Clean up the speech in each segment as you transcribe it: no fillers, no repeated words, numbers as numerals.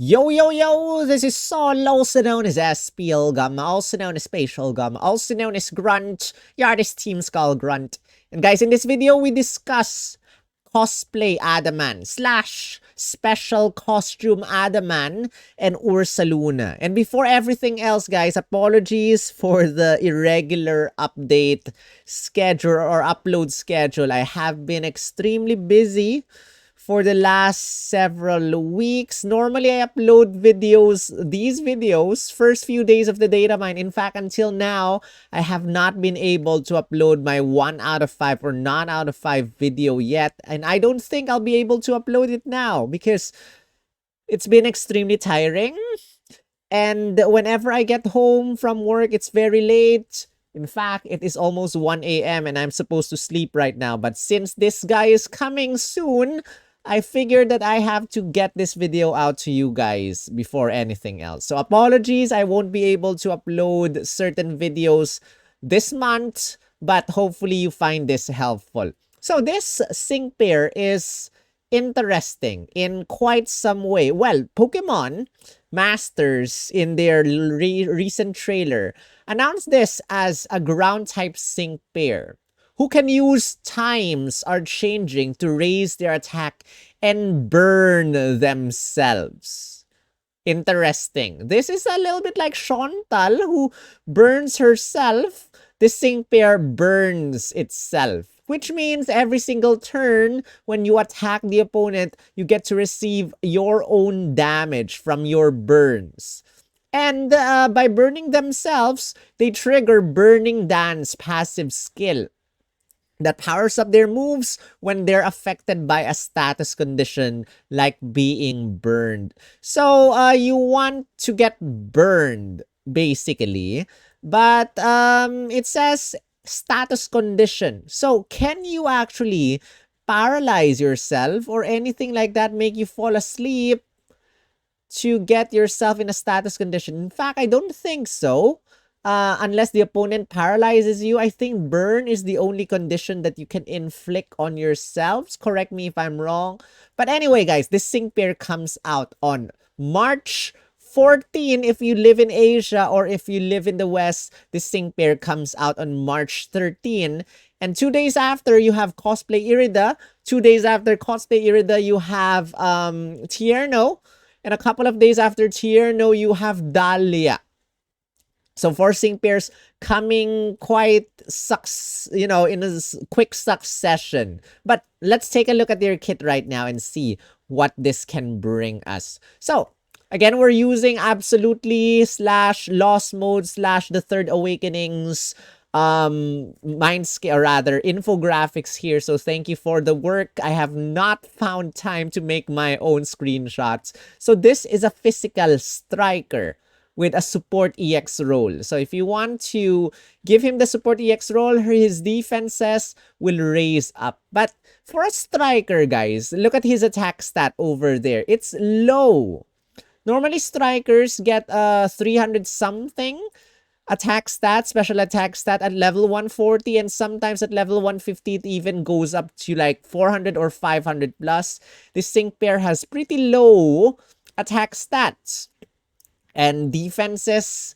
Yo, yo, yo, this is Sol, also known as SPL Gum, also known as Spatial Gum, also known as Grunt, your artist Team Skull Grunt. And guys, in this video, we discuss cosplay Adaman slash special costume Adaman and Ursaluna. And before everything else, guys, apologies for the irregular update schedule or upload schedule. I have been extremely busy for the last several weeks. Normally, I upload these videos, first few days of the Datamine. In fact, until now, I have not been able to upload my 1 out of 5 or none out of 5 video yet. And I don't think I'll be able to upload it now because it's been extremely tiring. And whenever I get home from work, it's very late. In fact, it is almost 1 a.m. and I'm supposed to sleep right now. But since this guy is coming soon, I figured that I have to get this video out to you guys before anything else. So apologies, I won't be able to upload certain videos this month, but hopefully you find this helpful. So this sync pair is interesting in quite some way. Well, Pokemon Masters in their recent trailer announced this as a ground type sync pair who can use times are changing to raise their attack and burn themselves. Interesting. This is a little bit like Chantal, who burns herself. The sync pair burns itself, which means every single turn when you attack the opponent, you get to receive your own damage from your burns. And by burning themselves, they trigger Burning Dance passive skill that powers up their moves when they're affected by a status condition like being burned. So you want to get burned, basically. But it says status condition. So can you actually paralyze yourself or anything like that, make you fall asleep to get yourself in a status condition? In fact, I don't think so. Unless the opponent paralyzes you, I think burn is the only condition that you can inflict on yourselves. Correct me if I'm wrong. But anyway, guys, this sync pair comes out on March 14 if you live in Asia, or if you live in the West, this sync pair comes out on March 13. And 2 days after, you have Cosplay Irida. 2 days after Cosplay Irida, you have Tierno. And a couple of days after Tierno, you have Dahlia. So four sync pairs coming quite in a quick succession. But let's take a look at their kit right now and see what this can bring us. So again, we're using Absolutely slash Lost Mode slash The Third Awakenings Mindscape, or rather infographics here. So thank you for the work. I have not found time to make my own screenshots. So this is a physical striker with a support EX role. So if you want to give him the support EX role, his defenses will raise up. But for a striker, guys, look at his attack stat over there. It's low. Normally, strikers get 300 something attack stat, special attack stat at level 140, and sometimes at level 150 it even goes up to like 400 or 500 plus. This sync pair has pretty low attack stats. And defenses,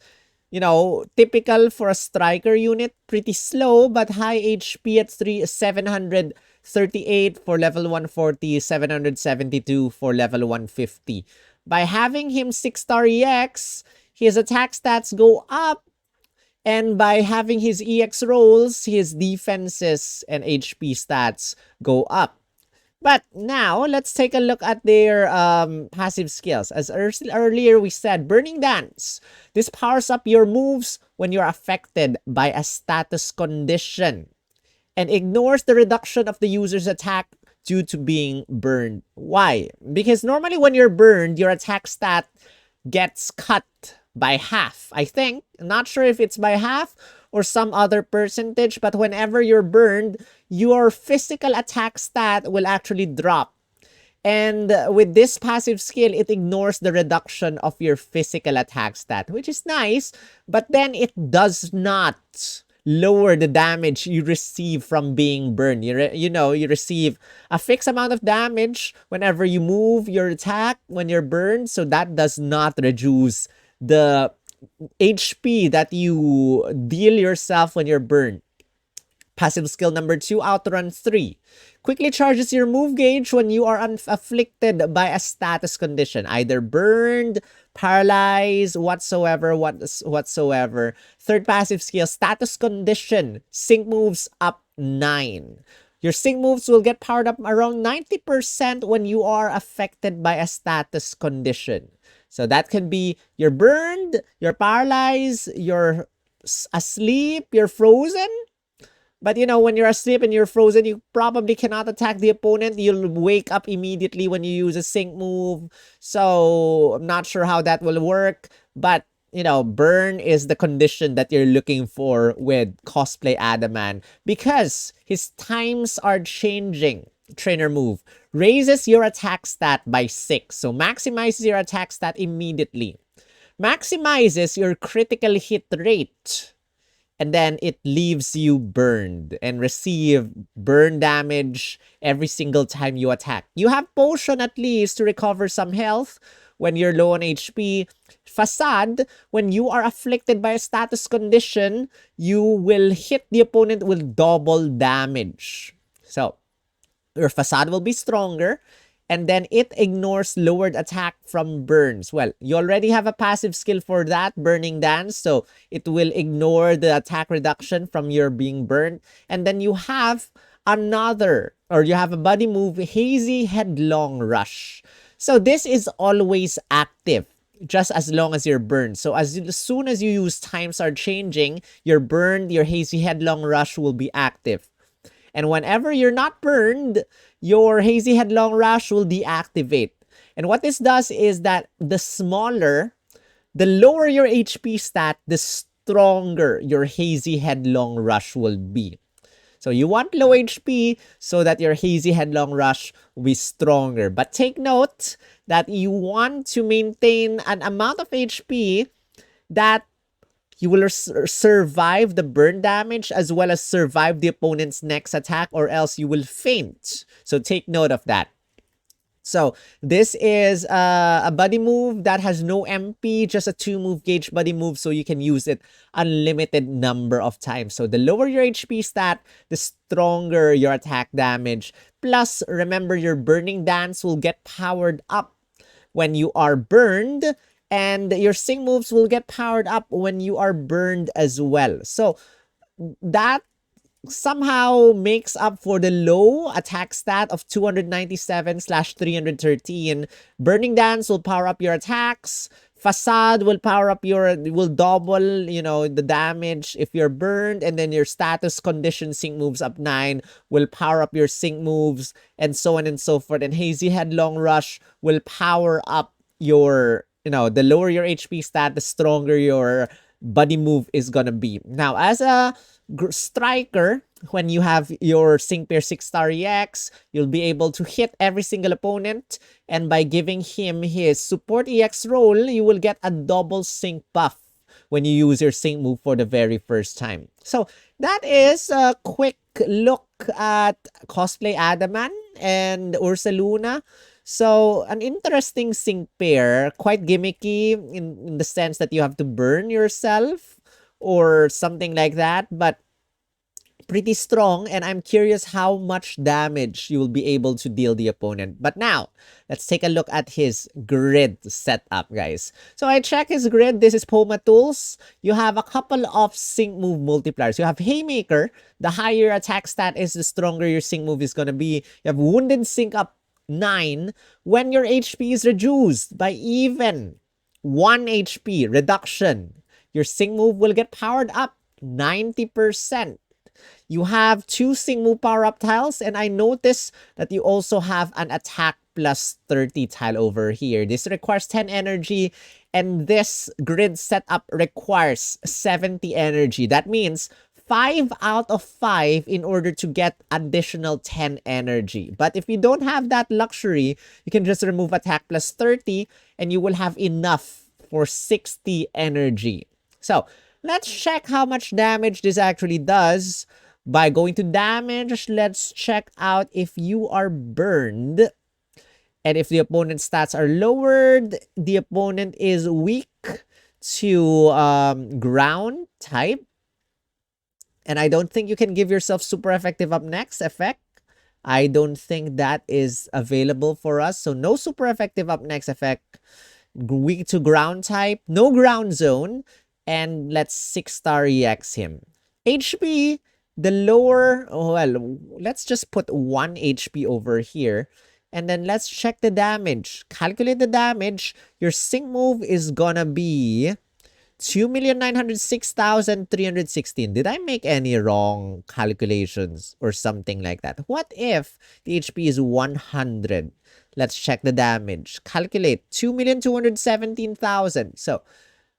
typical for a striker unit, pretty slow, but high HP at 738 for level 140, 772 for level 150. By having him 6-star EX, his attack stats go up. And by having his EX rolls, his defenses and HP stats go up. But now, let's take a look at their passive skills. As earlier we said, Burning Dance. This powers up your moves when you're affected by a status condition and ignores the reduction of the user's attack due to being burned. Why? Because normally when you're burned, your attack stat gets cut by half, I think. I'm not sure if it's by half or some other percentage, but whenever you're burned, your physical attack stat will actually drop. And with this passive skill, it ignores the reduction of your physical attack stat, which is nice, but then it does not lower the damage you receive from being burned. You receive a fixed amount of damage whenever you move your attack when you're burned, so that does not reduce the HP that you deal yourself when you're burned. Passive skill number 2, Outrun 3. Quickly charges your move gauge when you are afflicted by a status condition, either burned, paralyzed, whatsoever. Third passive skill, status condition. Sync moves up 9. Your sync moves will get powered up around 90% when you are affected by a status condition. So that can be you're burned, you're paralyzed, you're asleep, you're frozen. But when you're asleep and you're frozen, you probably cannot attack the opponent. You'll wake up immediately when you use a sync move. So I'm not sure how that will work. But, burn is the condition that you're looking for with cosplay Adaman. Because his times are changing. Trainer move raises your attack stat by 6. So maximizes your attack stat immediately. Maximizes your critical hit rate. And then it leaves you burned and receive burn damage every single time you attack. You have potion at least to recover some health when you're low on HP. Facade, when you are afflicted by a status condition, you will hit the opponent with double damage. So, your facade will be stronger. And then it ignores lowered attack from burns. Well, you already have a passive skill for that, Burning Dance. So it will ignore the attack reduction from your being burned. And then you have you have a body move, Hazy Headlong Rush. So this is always active, just as long as you're burned. So as soon as you use times are changing, you're burned, your Hazy Headlong Rush will be active. And whenever you're not burned, your Hazy Headlong Rush will deactivate. And what this does is that the lower your HP stat, the stronger your Hazy Headlong Rush will be. So you want low HP so that your Hazy Headlong Rush will be stronger. But take note that you want to maintain an amount of HP that you will survive the burn damage as well as survive the opponent's next attack, or else you will faint. So take note of that. So this is a buddy move that has no MP, just a 2-move gauge buddy move, so you can use it unlimited number of times. So the lower your HP stat, the stronger your attack damage. Plus, remember, your Burning Dance will get powered up when you are burned, and your sync moves will get powered up when you are burned as well. So that somehow makes up for the low attack stat of 297/313. Burning Dance will power up your attacks. Facade will will double, the damage if you're burned. And then your status condition sync moves up 9 will power up your sync moves, and so on and so forth. And Hazy Headlong Rush will power up your, the lower your HP stat, the stronger your buddy move is gonna be. Now, as a striker, when you have your Sync Pair 6-star EX, you'll be able to hit every single opponent, and by giving him his support EX role, you will get a double sync buff when you use your sync move for the very first time. So that is a quick look at cosplay Adaman and Ursaluna. So, an interesting sync pair, quite gimmicky in the sense that you have to burn yourself or something like that, but pretty strong, and I'm curious how much damage you will be able to deal the opponent. But now, let's take a look at his grid setup, guys. So I check his grid. This is Poma Tools. You have a couple of sync move multipliers. You have Haymaker. The higher your attack stat is, the stronger your sync move is gonna be. You have Wounded Sync up 9 when your HP is reduced by even 1 HP reduction. Your sync move will get powered up 90%. You have 2 sync move power up tiles, and I notice that you also have an attack plus 30 tile over here. This requires 10 energy, and this grid setup requires 70 energy. That means 5 out of 5 in order to get additional 10 energy. But if you don't have that luxury, you can just remove attack plus 30 and you will have enough for 60 energy. So Let's check how much damage this actually does. By going to damage, let's check out if you are burned. And if the opponent's stats are lowered, the opponent is weak to ground type. And I don't think you can give yourself super effective up next effect. I don't think that is available for us. So no super effective up next effect. Weak to ground type. No ground zone. And let's 6-star EX him. HP, the lower, well, let's just put 1 HP over here. And then let's check the damage. Calculate the damage. Your sync move is gonna be 2,906,316. Did I make any wrong calculations or something like that? What if the HP is 100? Let's check the damage. Calculate 2,217,000. So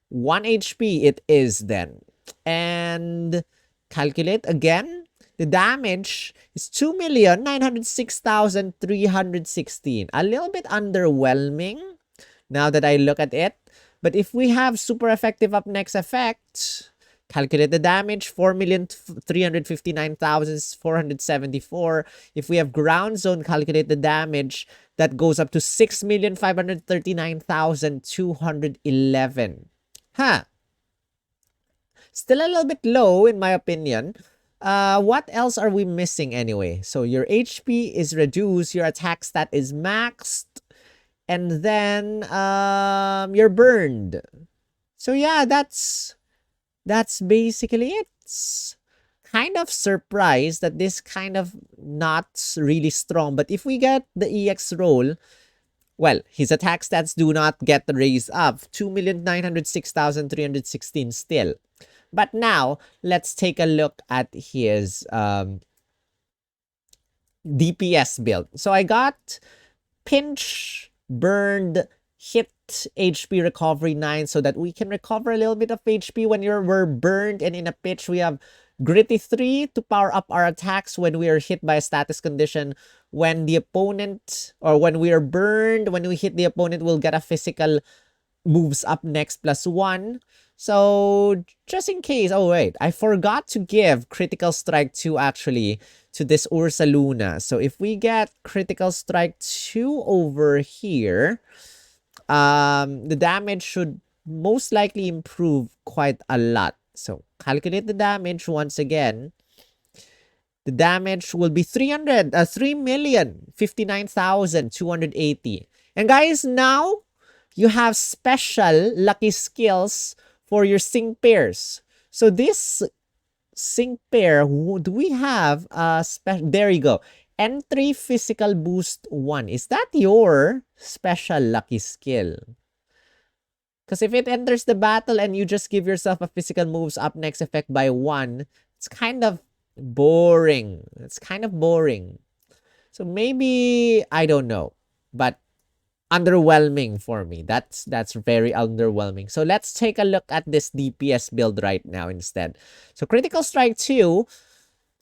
1 HP it is then. And calculate again. The damage is 2,906,316. A little bit underwhelming now that I look at it. But if we have super effective up next effect, calculate the damage, 4,359,474. If we have ground zone, calculate the damage. That goes up to 6,539,211. Huh. Still a little bit low in my opinion. What else are we missing anyway? So your HP is reduced, your attack stat is maxed, and then you're burned. So yeah, that's basically it. Kind of surprised that this kind of not really strong, but if we get the EX roll, well, his attack stats do not get raised up. 2,906,316 still. But now, let's take a look at his DPS build. So I got pinch, burned, hit, HP recovery 9 so that we can recover a little bit of HP when we're burned, and in a pitch we have gritty 3 to power up our attacks when we are hit by a status condition. When the opponent, or when we are burned, when we hit the opponent, we'll get a physical moves up next +1. So just in case, oh wait, I forgot to give critical strike 2 actually to this Ursaluna. So if we get critical strike 2 over here, the damage should most likely improve quite a lot. So calculate the damage once again. The damage will be 3,059,280. And guys, now you have special lucky skills for your sync pairs. So this sync pair, do we have a special? There you go. Entry physical boost 1. Is that your special lucky skill? Because if it enters the battle and you just give yourself a physical moves up next effect by 1, it's kind of boring. It's kind of boring. So maybe, I don't know. But underwhelming for me. That's very underwhelming. So let's take a look at this DPS build right now instead. So critical strike 2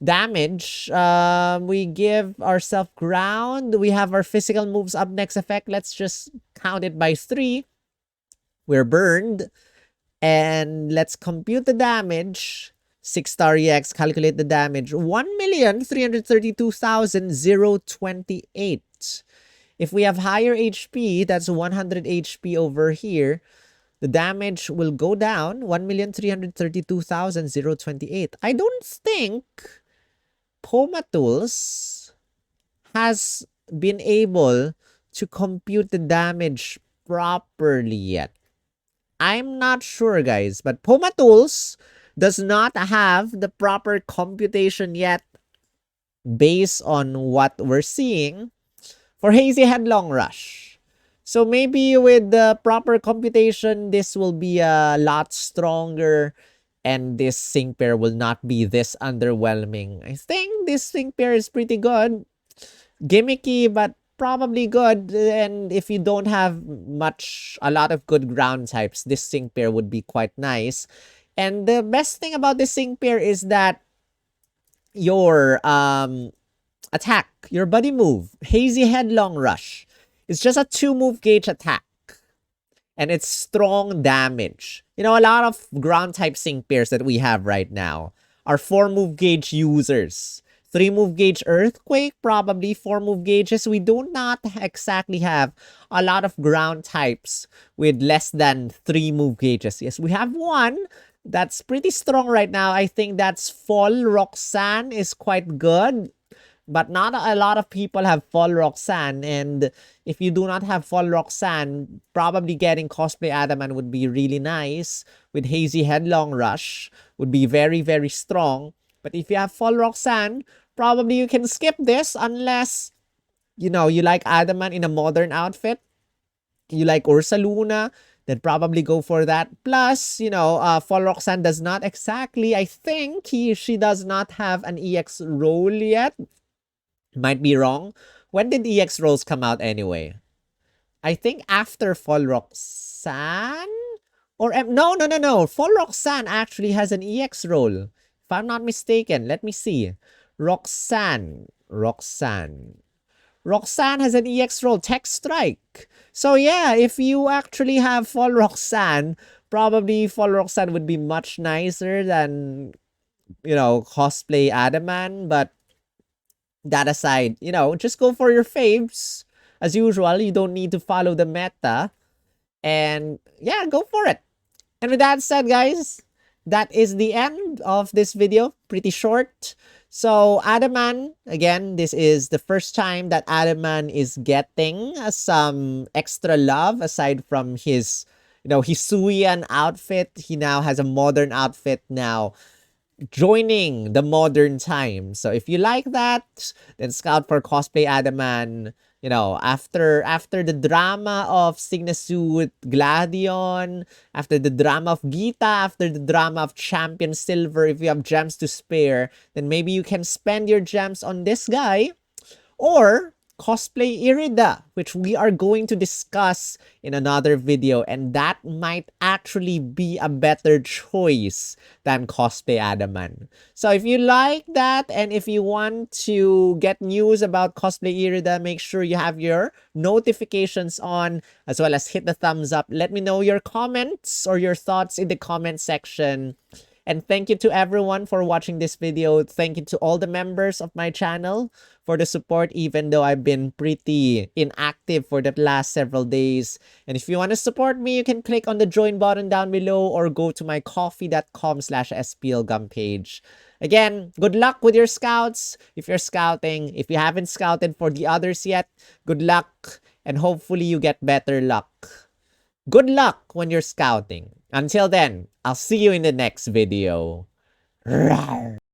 damage. We give ourselves ground. We have our physical moves up next effect. Let's just count it by 3. We're burned. And let's compute the damage. 6-star EX, calculate the damage. 1,332,028. If we have higher HP, that's 100 HP over here, the damage will go down 1,332,028. I don't think Poma Tools has been able to compute the damage properly yet. I'm not sure, guys, but Poma Tools does not have the proper computation yet based on what we're seeing for Hazy Headlong Rush. So maybe with the proper computation, this will be a lot stronger and this sync pair will not be this underwhelming. I think this sync pair is pretty good. Gimmicky, but probably good. And if you don't have a lot of good ground types, this sync pair would be quite nice. And the best thing about this sync pair is that your attack, your buddy move, Hazy Headlong Rush, is just a 2-move gauge attack. and it's strong damage. You know, a lot of ground type sync pairs that we have right now are 4 move gauge users. 3 move gauge Earthquake, probably 4 move gauges. We do not exactly have a lot of ground types with less than 3 move gauges. Yes, we have one that's pretty strong right now. I think that's Fall Roxanne is quite good. But not a lot of people have Fall Roxanne, and if you do not have Fall Roxanne, probably getting Cosplay Adaman would be really nice. With Hazy Headlong Rush, would be very, very strong. But if you have Fall Roxanne, probably you can skip this unless, you know, you like Adaman in a modern outfit. You like Ursaluna, then probably go for that. Plus, you know, Fall Roxanne does not exactly, I think she does not have an EX role yet. Might be wrong. When did EX rolls come out anyway? I think after Fall Roxanne? Or no. Fall Roxanne actually has an EX roll. If I'm not mistaken, let me see. Roxanne has an EX roll, Tech Strike. So yeah, if you actually have Fall Roxanne, probably Fall Roxanne would be much nicer than, you know, Cosplay Adaman, but that aside, you know, just go for your faves. As usual, you don't need to follow the meta. And yeah, go for it. And with that said, guys, that is the end of this video. Pretty short. So, Adaman, again, this is the first time that Adaman is getting some extra love aside from his, you know, Hisuian outfit. He now has a modern outfit now, joining the modern time. So if you like that, then scout for Cosplay Adaman. You know, after the drama of Signasuit Gladion, after the drama of Gita, after the drama of Champion Silver, if you have gems to spare, then maybe you can spend your gems on this guy. Or Cosplay Irida, which we are going to discuss in another video, and that might actually be a better choice than Cosplay Adaman. So if you like that, and if you want to get news about Cosplay Irida, make sure you have your notifications on, as well as hit the thumbs up. Let me know your comments or your thoughts in the comment section. And thank you to everyone for watching this video. Thank you to all the members of my channel for the support, even though I've been pretty inactive for the last several days. And if you want to support me, you can click on the join button down below or go to my coffee.com/splgum page. Again, good luck with your scouts. If you're scouting, if you haven't scouted for the others yet, good luck. And hopefully you get better luck. Good luck when you're scouting. Until then, I'll see you in the next video. Rawr.